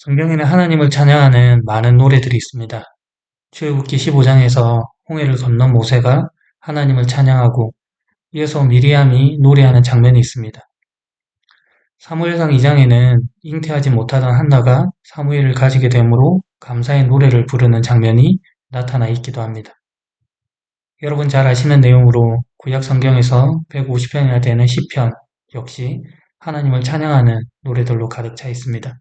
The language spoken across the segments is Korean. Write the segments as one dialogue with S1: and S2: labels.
S1: 성경에는 하나님을 찬양하는 많은 노래들이 있습니다. 출애굽기 15장에서 홍해를 건넌 모세가 하나님을 찬양하고 이어서 미리암이 노래하는 장면이 있습니다. 사무엘상 2장에는 잉태하지 못하던 한나가 사무엘을 가지게 되므로 감사의 노래를 부르는 장면이 나타나 있기도 합니다. 여러분 잘 아시는 내용으로 구약 성경에서 150편이나 되는 시편 역시 하나님을 찬양하는 노래들로 가득 차 있습니다.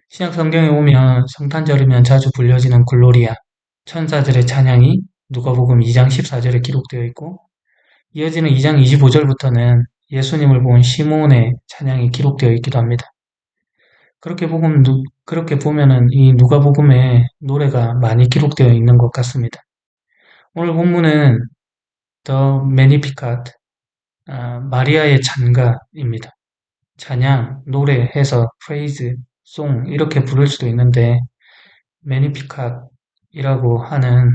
S1: 신약 성경에 오면 성탄절이면 자주 불려지는 글로리아, 천사들의 찬양이 누가복음 2장 14절에 기록되어 있고 이어지는 2장 25절부터는 예수님을 본 시몬의 찬양이 기록되어 있기도 합니다. 그렇게 보면은 이 누가복음에 노래가 많이 기록되어 있는 것 같습니다. 오늘 본문은 The Magnificat, 마리아의 찬가입니다. 찬양, 노래 해서 praise, song 이렇게 부를 수도 있는데 Magnificat이라고 하는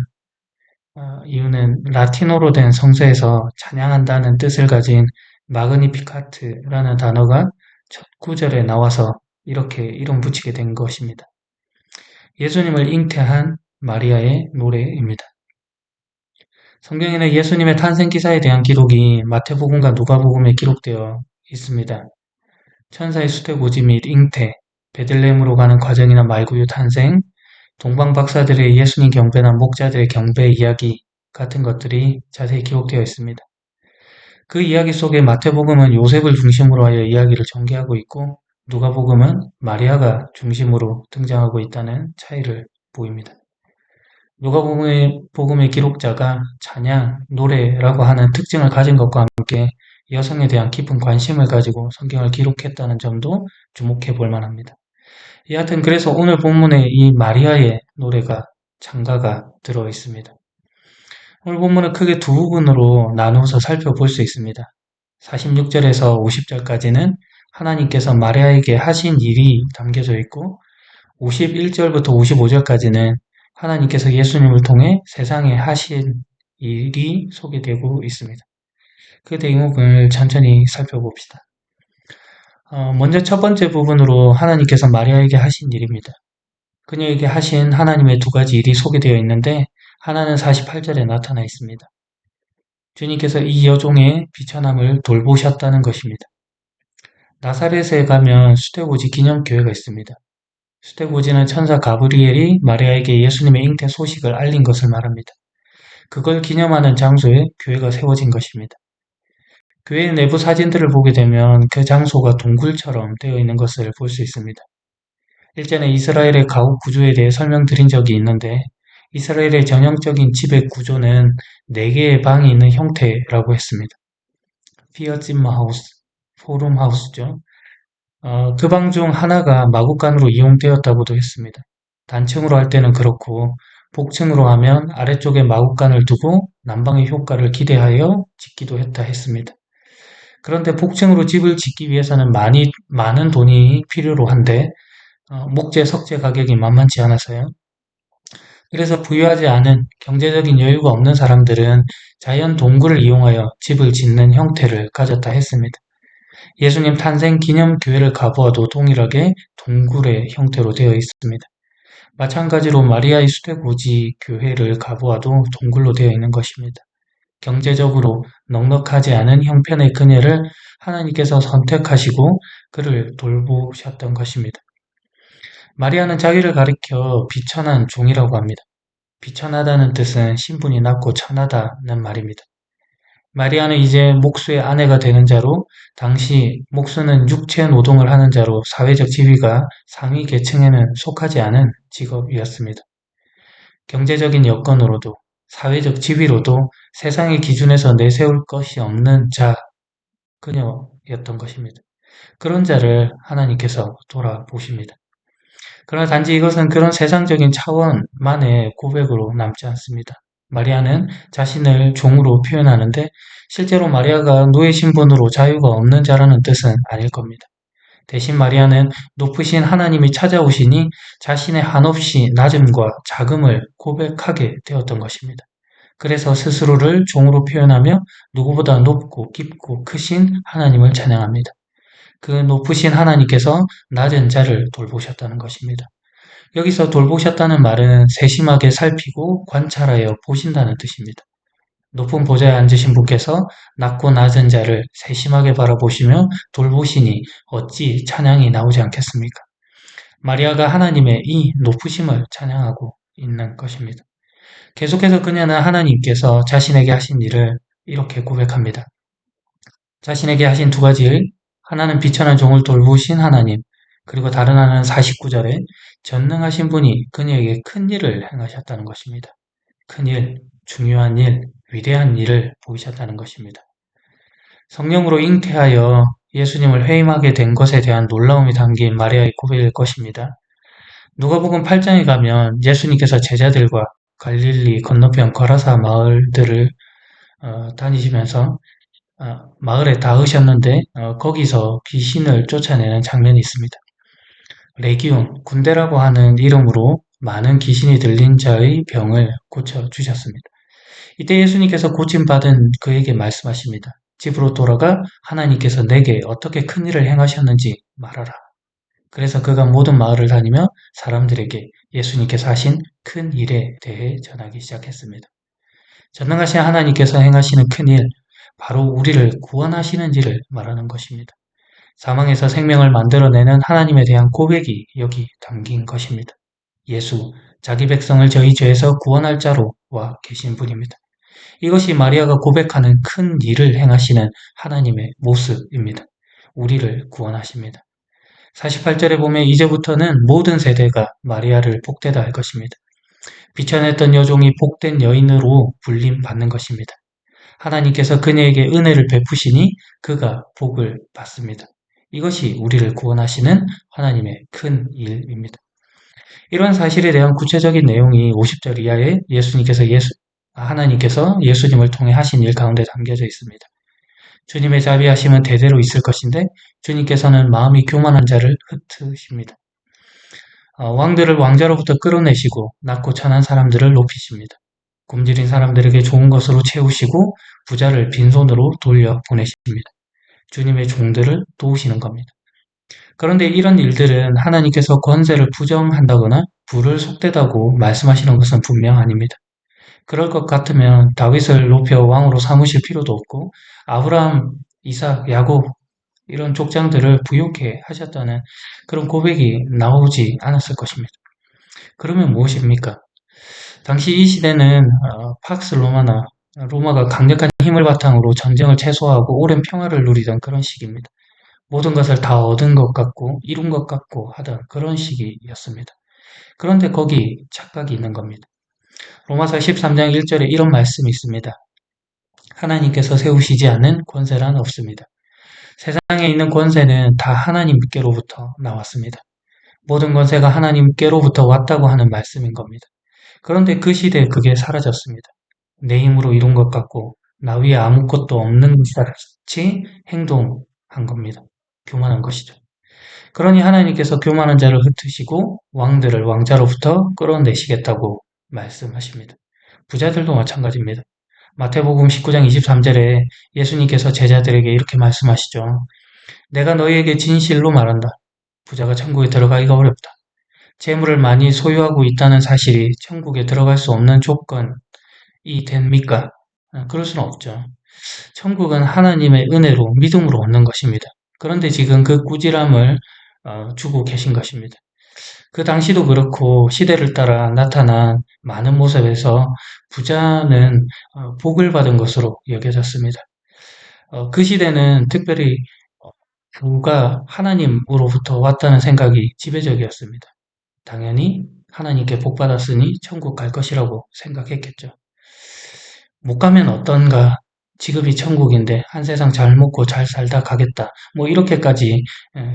S1: 이유는 라틴어로 된 성서에서 찬양한다는 뜻을 가진 마그니피카트라는 단어가 첫 구절에 나와서 이렇게 이름 붙이게 된 것입니다. 예수님을 잉태한 마리아의 노래입니다. 성경에는 예수님의 탄생 기사에 대한 기록이 마태복음과 누가복음에 기록되어 있습니다. 천사의 수태고지 및 잉태, 베들레헴으로 가는 과정이나 말구유 탄생, 동방 박사들의 예수님 경배나 목자들의 경배 이야기 같은 것들이 자세히 기록되어 있습니다. 그 이야기 속에 마태복음은 요셉을 중심으로 하여 이야기를 전개하고 있고 누가복음은 마리아가 중심으로 등장하고 있다는 차이를 보입니다. 누가복음의 기록자가 찬양, 노래라고 하는 특징을 가진 것과 함께 여성에 대한 깊은 관심을 가지고 성경을 기록했다는 점도 주목해 볼 만합니다. 여하튼 그래서 오늘 본문에 이 마리아의 노래가 찬가가 들어 있습니다. 오늘 본문은 크게 두 부분으로 나누어서 살펴볼 수 있습니다. 46절에서 50절까지는 하나님께서 마리아에게 하신 일이 담겨져 있고 51절부터 55절까지는 하나님께서 예수님을 통해 세상에 하신 일이 소개되고 있습니다. 그 대목을 천천히 살펴봅시다. 먼저 첫 번째 부분으로 하나님께서 마리아에게 하신 일입니다. 그녀에게 하신 하나님의 두 가지 일이 소개되어 있는데 하나는 48절에 나타나 있습니다. 주님께서 이 여종의 비천함을 돌보셨다는 것입니다. 나사렛에 가면 수태고지 기념교회가 있습니다. 수태고지는 천사 가브리엘이 마리아에게 예수님의 잉태 소식을 알린 것을 말합니다. 그걸 기념하는 장소에 교회가 세워진 것입니다. 교회 내부 사진들을 보게 되면 그 장소가 동굴처럼 되어 있는 것을 볼 수 있습니다. 일전에 이스라엘의 가옥 구조에 대해 설명드린 적이 있는데 이스라엘의 전형적인 집의 구조는 4개의 방이 있는 형태라고 했습니다. 피어찜마 하우스, 포룸 하우스죠. 그 방 중 하나가 마구간으로 이용되었다고도 했습니다. 단층으로 할 때는 그렇고 복층으로 하면 아래쪽에 마구간을 두고 난방의 효과를 기대하여 짓기도 했다 했습니다. 그런데 복층으로 집을 짓기 위해서는 많은 돈이 필요로 한데 목재, 석재 가격이 만만치 않아서요. 그래서 부유하지 않은 경제적인 여유가 없는 사람들은 자연 동굴을 이용하여 집을 짓는 형태를 가졌다 했습니다. 예수님 탄생 기념 교회를 가보아도 동일하게 동굴의 형태로 되어 있습니다. 마찬가지로 마리아의 수태고지 교회를 가보아도 동굴로 되어 있는 것입니다. 경제적으로 넉넉하지 않은 형편의 그녀를 하나님께서 선택하시고 그를 돌보셨던 것입니다. 마리아는 자기를 가리켜 비천한 종이라고 합니다. 비천하다는 뜻은 신분이 낮고 천하다는 말입니다. 마리아는 이제 목수의 아내가 되는 자로 당시 목수는 육체 노동을 하는 자로 사회적 지위가 상위 계층에는 속하지 않은 직업이었습니다. 경제적인 여건으로도 사회적 지위로도 세상의 기준에서 내세울 것이 없는 자, 그녀였던 것입니다. 그런 자를 하나님께서 돌아보십니다. 그러나 단지 이것은 그런 세상적인 차원만의 고백으로 남지 않습니다. 마리아는 자신을 종으로 표현하는데 실제로 마리아가 노예 신분으로 자유가 없는 자라는 뜻은 아닐 겁니다. 대신 마리아는 높으신 하나님이 찾아오시니 자신의 한없이 낮음과 자금을 고백하게 되었던 것입니다. 그래서 스스로를 종으로 표현하며 누구보다 높고 깊고 크신 하나님을 찬양합니다. 그 높으신 하나님께서 낮은 자를 돌보셨다는 것입니다. 여기서 돌보셨다는 말은 세심하게 살피고 관찰하여 보신다는 뜻입니다. 높은 보좌에 앉으신 분께서 낮고 낮은 자를 세심하게 바라보시며 돌보시니 어찌 찬양이 나오지 않겠습니까? 마리아가 하나님의 이 높으심을 찬양하고 있는 것입니다. 계속해서 그녀는 하나님께서 자신에게 하신 일을 이렇게 고백합니다. 자신에게 하신 두 가지 일, 하나는 비천한 종을 돌보신 하나님, 그리고 다른 하나는 49절에 전능하신 분이 그녀에게 큰 일을 행하셨다는 것입니다. 큰 일, 중요한 일, 위대한 일을 보이셨다는 것입니다. 성령으로 잉태하여 예수님을 회임하게 된 것에 대한 놀라움이 담긴 마리아의 고백일 것입니다. 누가복음 8장에 가면 예수님께서 제자들과 갈릴리 건너편 거라사 마을들을 다니시면서 마을에 닿으셨는데 거기서 귀신을 쫓아내는 장면이 있습니다. 레기온, 군대라고 하는 이름으로 많은 귀신이 들린 자의 병을 고쳐주셨습니다. 이때 예수님께서 고침받은 그에게 말씀하십니다. 집으로 돌아가 하나님께서 내게 어떻게 큰 일을 행하셨는지 말하라. 그래서 그가 모든 마을을 다니며 사람들에게 예수님께서 하신 큰 일에 대해 전하기 시작했습니다. 전능하신 하나님께서 행하시는 큰 일, 바로 우리를 구원하시는 일을 말하는 것입니다. 사망에서 생명을 만들어내는 하나님에 대한 고백이 여기 담긴 것입니다. 예수, 자기 백성을 저희 죄에서 구원할 자로 와 계신 분입니다. 이것이 마리아가 고백하는 큰 일을 행하시는 하나님의 모습입니다. 우리를 구원하십니다. 48절에 보면 이제부터는 모든 세대가 마리아를 복되다 할 것입니다. 비천했던 여종이 복된 여인으로 불림받는 것입니다. 하나님께서 그녀에게 은혜를 베푸시니 그가 복을 받습니다. 이것이 우리를 구원하시는 하나님의 큰 일입니다. 이러한 사실에 대한 구체적인 내용이 50절 이하에 하나님께서 예수님을 통해 하신 일 가운데 담겨져 있습니다. 주님의 자비하심은 대대로 있을 것인데 주님께서는 마음이 교만한 자를 흩으십니다. 왕들을 왕자로부터 끌어내시고 낮고 천한 사람들을 높이십니다. 굶주린 사람들에게 좋은 것으로 채우시고 부자를 빈손으로 돌려보내십니다. 주님의 종들을 도우시는 겁니다. 그런데 이런 일들은 하나님께서 권세를 부정한다거나 부를 속되다고 말씀하시는 것은 분명 아닙니다. 그럴 것 같으면 다윗을 높여 왕으로 삼으실 필요도 없고 아브라함, 이삭, 야곱 이런 족장들을 부욕해 하셨다는 그런 고백이 나오지 않았을 것입니다. 그러면 무엇입니까? 당시 이 시대는 팍스 로마나 로마가 강력한 힘을 바탕으로 전쟁을 최소화하고 오랜 평화를 누리던 그런 시기입니다. 모든 것을 다 얻은 것 같고 이룬 것 같고 하던 그런 시기였습니다. 그런데 거기 착각이 있는 겁니다. 로마서 13장 1절에 이런 말씀이 있습니다. 하나님께서 세우시지 않은 권세란 없습니다. 세상에 있는 권세는 다 하나님께로부터 나왔습니다. 모든 권세가 하나님께로부터 왔다고 하는 말씀인 겁니다. 그런데 그 시대에 그게 사라졌습니다. 내 힘으로 이룬 것 같고 나 위에 아무것도 없는 것같이 행동한 겁니다. 교만한 것이죠. 그러니 하나님께서 교만한 자를 흩으시고 왕들을 왕자로부터 끌어내시겠다고 말씀하십니다. 부자들도 마찬가지입니다. 마태복음 19장 23절에 예수님께서 제자들에게 이렇게 말씀하시죠. 내가 너희에게 진실로 말한다. 부자가 천국에 들어가기가 어렵다. 재물을 많이 소유하고 있다는 사실이 천국에 들어갈 수 없는 조건이 됩니까? 그럴 수는 없죠. 천국은 하나님의 은혜로 믿음으로 얻는 것입니다. 그런데 지금 그 꾸지람을 주고 계신 것입니다. 그 당시도 그렇고 시대를 따라 나타난 많은 모습에서 부자는 복을 받은 것으로 여겨졌습니다. 그 시대는 특별히 부가 하나님으로부터 왔다는 생각이 지배적이었습니다. 당연히 하나님께 복 받았으니 천국 갈 것이라고 생각했겠죠. 못 가면 어떤가? 지금이 천국인데 한 세상 잘 먹고 잘 살다 가겠다. 뭐 이렇게까지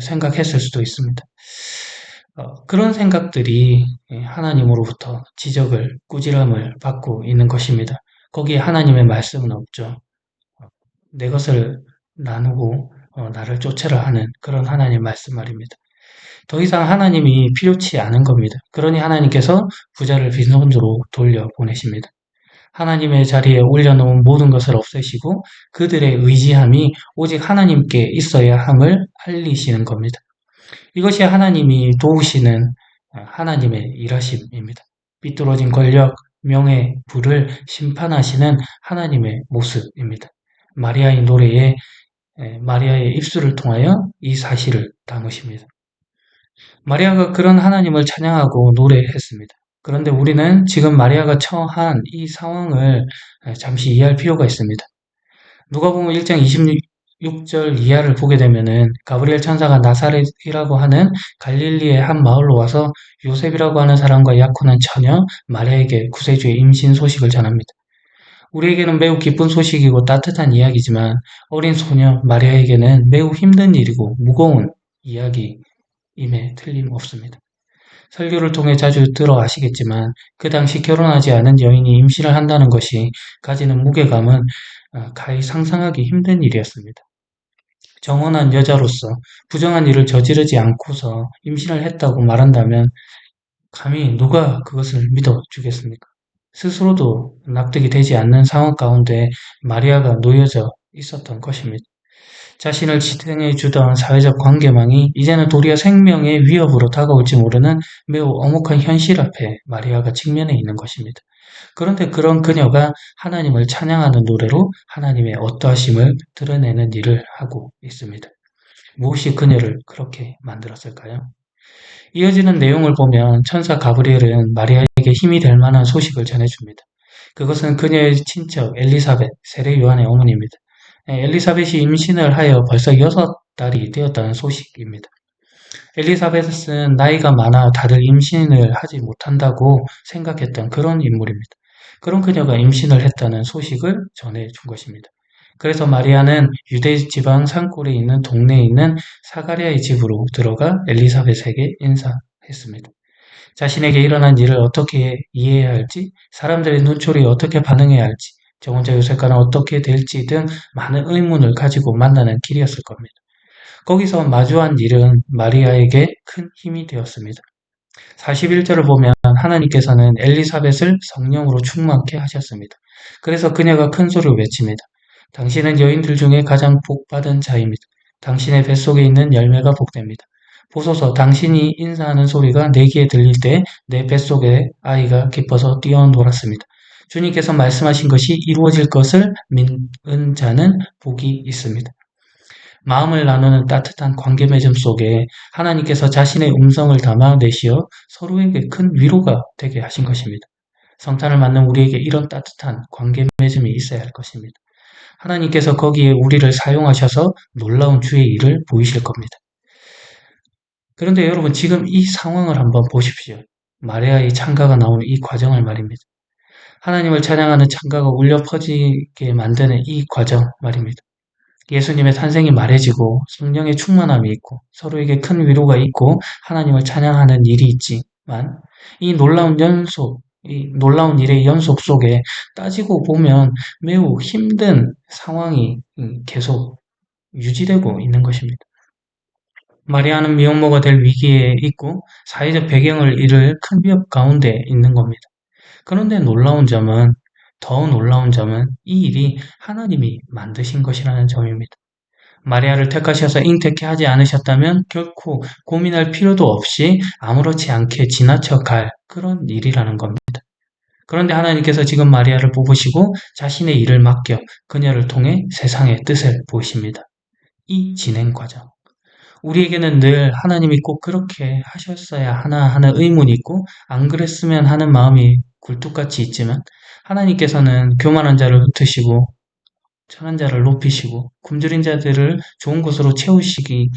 S1: 생각했을 수도 있습니다. 그런 생각들이 하나님으로부터 지적을, 꾸지람을 받고 있는 것입니다. 거기에 하나님의 말씀은 없죠. 내 것을 나누고 나를 쫓으라 하는 그런 하나님 말씀 말입니다. 더 이상 하나님이 필요치 않은 겁니다. 그러니 하나님께서 부자를 빈손으로 돌려보내십니다. 하나님의 자리에 올려놓은 모든 것을 없애시고 그들의 의지함이 오직 하나님께 있어야 함을 알리시는 겁니다. 이것이 하나님이 도우시는 하나님의 일하심입니다. 삐뚤어진 권력, 명예, 부를 심판하시는 하나님의 모습입니다. 마리아의 노래에 마리아의 입술을 통하여 이 사실을 담으십니다. 마리아가 그런 하나님을 찬양하고 노래했습니다. 그런데 우리는 지금 마리아가 처한 이 상황을 잠시 이해할 필요가 있습니다. 누가복음 1장 26절 이하를 보게 되면은 가브리엘 천사가 나사렛이라고 하는 갈릴리의 한 마을로 와서 요셉이라고 하는 사람과 약혼한 처녀 마리아에게 구세주의 임신 소식을 전합니다. 우리에게는 매우 기쁜 소식이고 따뜻한 이야기지만 어린 소녀 마리아에게는 매우 힘든 일이고 무거운 이야기임에 틀림없습니다. 설교를 통해 자주 들어 아시겠지만 그 당시 결혼하지 않은 여인이 임신을 한다는 것이 가지는 무게감은 가히 상상하기 힘든 일이었습니다. 정혼한 여자로서 부정한 일을 저지르지 않고서 임신을 했다고 말한다면 감히 누가 그것을 믿어주겠습니까? 스스로도 납득이 되지 않는 상황 가운데 마리아가 놓여져 있었던 것입니다. 자신을 지탱해 주던 사회적 관계망이 이제는 도리어 생명의 위협으로 다가올지 모르는 매우 엄혹한 현실 앞에 마리아가 직면해 있는 것입니다. 그런데 그런 그녀가 하나님을 찬양하는 노래로 하나님의 어떠하심을 드러내는 일을 하고 있습니다. 무엇이 그녀를 그렇게 만들었을까요? 이어지는 내용을 보면 천사 가브리엘은 마리아에게 힘이 될 만한 소식을 전해줍니다. 그것은 그녀의 친척 엘리사벳, 세례 요한의 어머니입니다. 엘리사벳이 임신을 하여 벌써 6달이 되었다는 소식입니다. 엘리사벳은 나이가 많아 다들 임신을 하지 못한다고 생각했던 그런 인물입니다. 그런 그녀가 임신을 했다는 소식을 전해준 것입니다. 그래서 마리아는 유대 지방 산골에 있는 동네에 있는 사가랴의 집으로 들어가 엘리사벳에게 인사했습니다. 자신에게 일어난 일을 어떻게 이해해야 할지, 사람들의 눈초리에 어떻게 반응해야 할지, 저 혼자 요셉과는 어떻게 될지 등 많은 의문을 가지고 만나는 길이었을 겁니다. 거기서 마주한 일은 마리아에게 큰 힘이 되었습니다. 41절을 보면 하나님께서는 엘리사벳을 성령으로 충만케 하셨습니다. 그래서 그녀가 큰 소리로 외칩니다. 당신은 여인들 중에 가장 복받은 자입니다. 당신의 뱃속에 있는 열매가 복됩니다. 보소서 당신이 인사하는 소리가 내 귀에 들릴 때 내 뱃속에 아이가 기뻐서 뛰어놀았습니다. 주님께서 말씀하신 것이 이루어질 것을 믿는 자는 복이 있습니다. 마음을 나누는 따뜻한 관계 맺음 속에 하나님께서 자신의 음성을 담아 내시어 서로에게 큰 위로가 되게 하신 것입니다. 성탄을 맞는 우리에게 이런 따뜻한 관계 맺음이 있어야 할 것입니다. 하나님께서 거기에 우리를 사용하셔서 놀라운 주의 일을 보이실 겁니다. 그런데 여러분 지금 이 상황을 한번 보십시오. 마리아의 찬가가 나오는 이 과정을 말입니다. 하나님을 찬양하는 찬가가 울려 퍼지게 만드는 이 과정 말입니다. 예수님의 탄생이 말해지고 성령의 충만함이 있고 서로에게 큰 위로가 있고 하나님을 찬양하는 일이 있지만 이 놀라운 일의 연속 속에 따지고 보면 매우 힘든 상황이 계속 유지되고 있는 것입니다. 마리아는 미혼모가 될 위기에 있고 사회적 배경을 잃을 큰 위협 가운데 있는 겁니다. 그런데 더 놀라운 점은 이 일이 하나님이 만드신 것이라는 점입니다. 마리아를 택하셔서 잉태케 하지 않으셨다면 결코 고민할 필요도 없이 아무렇지 않게 지나쳐 갈 그런 일이라는 겁니다. 그런데 하나님께서 지금 마리아를 뽑으시고 자신의 일을 맡겨 그녀를 통해 세상의 뜻을 보이십니다. 이 진행 과정. 우리에게는 늘 하나님이 꼭 그렇게 하셨어야 하나 하는 의문이 있고 안 그랬으면 하는 마음이 굴뚝같이 있지만 하나님께서는 교만한 자를 흩으시고 천한 자를 높이시고 굶주린 자들을 좋은 곳으로 채우시기는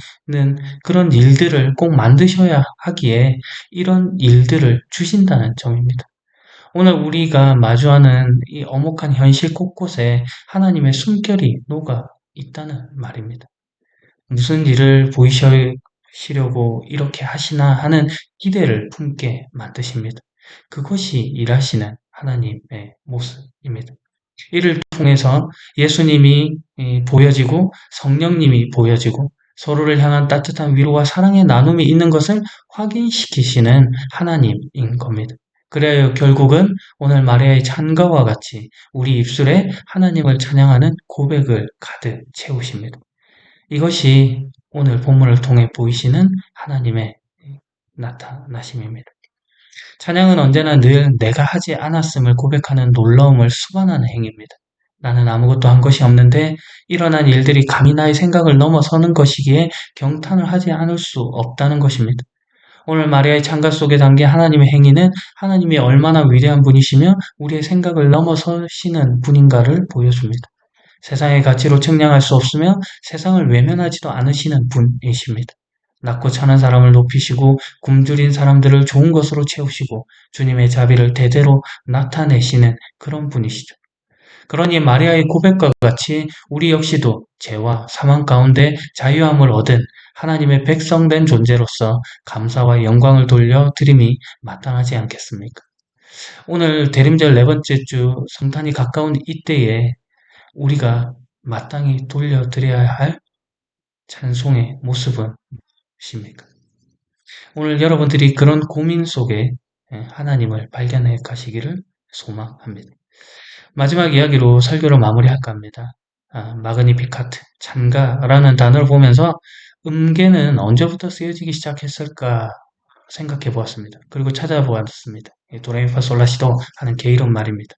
S1: 그런 일들을 꼭 만드셔야 하기에 이런 일들을 주신다는 점입니다. 오늘 우리가 마주하는 이 엄혹한 현실 곳곳에 하나님의 숨결이 녹아 있다는 말입니다. 무슨 일을 보이시려고 이렇게 하시나 하는 기대를 품게 만드십니다. 그것이 일하시는 하나님의 모습입니다. 이를 통해서 예수님이 보여지고 성령님이 보여지고 서로를 향한 따뜻한 위로와 사랑의 나눔이 있는 것을 확인시키시는 하나님인 겁니다. 그래야 결국은 오늘 마리아의 찬가와 같이 우리 입술에 하나님을 찬양하는 고백을 가득 채우십니다. 이것이 오늘 본문을 통해 보이시는 하나님의 나타나심입니다. 찬양은 언제나 늘 내가 하지 않았음을 고백하는 놀라움을 수반하는 행위입니다. 나는 아무것도 한 것이 없는데 일어난 일들이 감히 나의 생각을 넘어서는 것이기에 경탄을 하지 않을 수 없다는 것입니다. 오늘 마리아의 찬가 속에 담긴 하나님의 행위는 하나님이 얼마나 위대한 분이시며 우리의 생각을 넘어서시는 분인가를 보여줍니다. 세상의 가치로 측량할 수 없으며 세상을 외면하지도 않으시는 분이십니다. 낮고 찬한 사람을 높이시고 굶주린 사람들을 좋은 것으로 채우시고 주님의 자비를 대대로 나타내시는 그런 분이시죠. 그러니 마리아의 고백과 같이 우리 역시도 죄와 사망 가운데 자유함을 얻은 하나님의 백성된 존재로서 감사와 영광을 돌려 드림이 마땅하지 않겠습니까? 오늘 대림절 네 번째 주 성탄이 가까운 이때에 우리가 마땅히 돌려드려야 할 찬송의 모습은 무엇입니까? 오늘 여러분들이 그런 고민 속에 하나님을 발견해 가시기를 소망합니다. 마지막 이야기로 설교를 마무리할까 합니다. 마그니피카트, 찬가라는 단어를 보면서 음계는 언제부터 쓰여지기 시작했을까 생각해 보았습니다. 그리고 찾아보았습니다. 도레미파솔라시도 하는 게 이런 말입니다.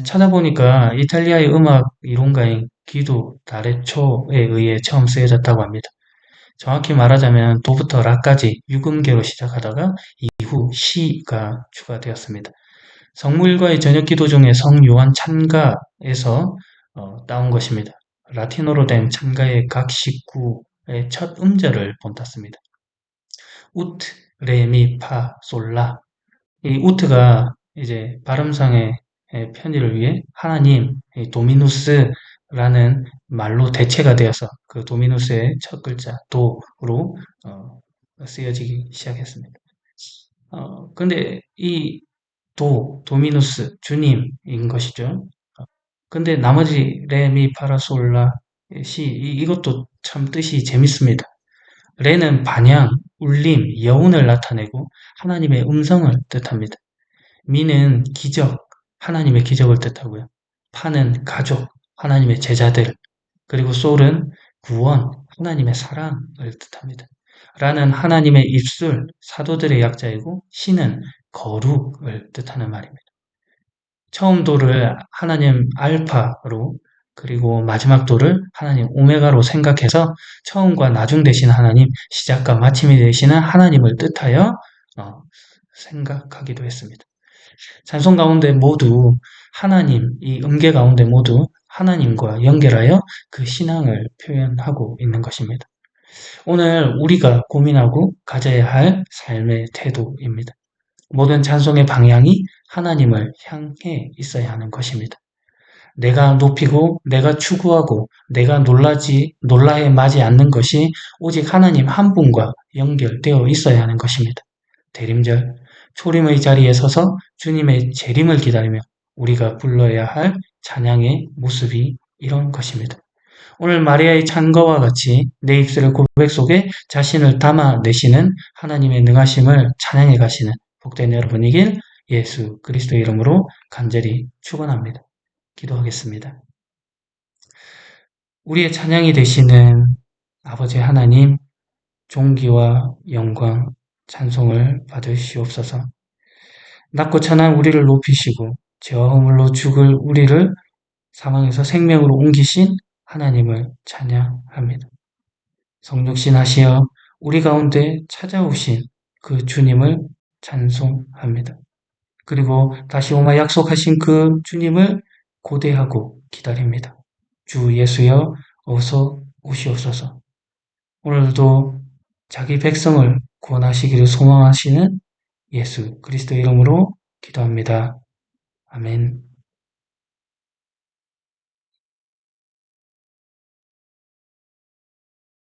S1: 찾아보니까 이탈리아의 음악 이론가인 기도 다레초에 의해 처음 쓰여졌다고 합니다. 정확히 말하자면 도부터 라까지 6음계로 시작하다가 이후 시가 추가되었습니다. 성무일과의 저녁 기도 중에 성 요한 찬가에서 따온 것입니다. 라틴어로 된 찬가의 각 식구의 첫 음절을 본땄습니다. 우트, 레, 미, 파, 솔라. 이 우트가 이제 발음상의 편의를 위해 하나님, 도미누스라는 말로 대체가 되어서 그 도미누스의 첫 글자 도로 쓰여지기 시작했습니다. 근데 이 도미누스, 주님인 것이죠. 근데 나머지 레, 미, 파라솔라, 시 이것도 참 뜻이 재밌습니다. 레는 반향, 울림, 여운을 나타내고 하나님의 음성을 뜻합니다. 미는 기적, 하나님의 기적을 뜻하고요. 파는 가족, 하나님의 제자들, 그리고 솔은 구원, 하나님의 사랑을 뜻합니다. 라는 하나님의 입술, 사도들의 약자이고 시는 거룩을 뜻하는 말입니다. 처음 도를 하나님 알파로 그리고 마지막 도를 하나님 오메가로 생각해서 처음과 나중 되신 하나님, 시작과 마침이 되시는 하나님을 뜻하여 생각하기도 했습니다. 찬송 가운데 모두 하나님, 이 음계 가운데 모두 하나님과 연결하여 그 신앙을 표현하고 있는 것입니다. 오늘 우리가 고민하고 가져야 할 삶의 태도입니다. 모든 찬송의 방향이 하나님을 향해 있어야 하는 것입니다. 내가 높이고 내가 추구하고 내가 놀라에 마지 않는 것이 오직 하나님 한 분과 연결되어 있어야 하는 것입니다. 대림절, 초림의 자리에 서서 주님의 재림을 기다리며 우리가 불러야 할 찬양의 모습이 이런 것입니다. 오늘 마리아의 찬거와 같이 내 입술의 고백 속에 자신을 담아내시는 하나님의 능하심을 찬양해 가시는 복된 여러분이길 예수 그리스도의 이름으로 간절히 축원합니다. 기도하겠습니다. 우리의 찬양이 되시는 아버지 하나님, 존귀와 영광, 찬송을 받으시옵소서. 낮고 찬한 우리를 높이시고 죄와 허물로 죽을 우리를 사망에서 생명으로 옮기신 하나님을 찬양합니다. 성육신하시어 우리 가운데 찾아오신 그 주님을 찬송합니다. 그리고 다시 오마 약속하신 그 주님을 고대하고 기다립니다. 주 예수여 어서 오시옵소서. 오늘도 자기 백성을 구원하시기를 소망하시는 예수 그리스도 이름으로 기도합니다. 아멘.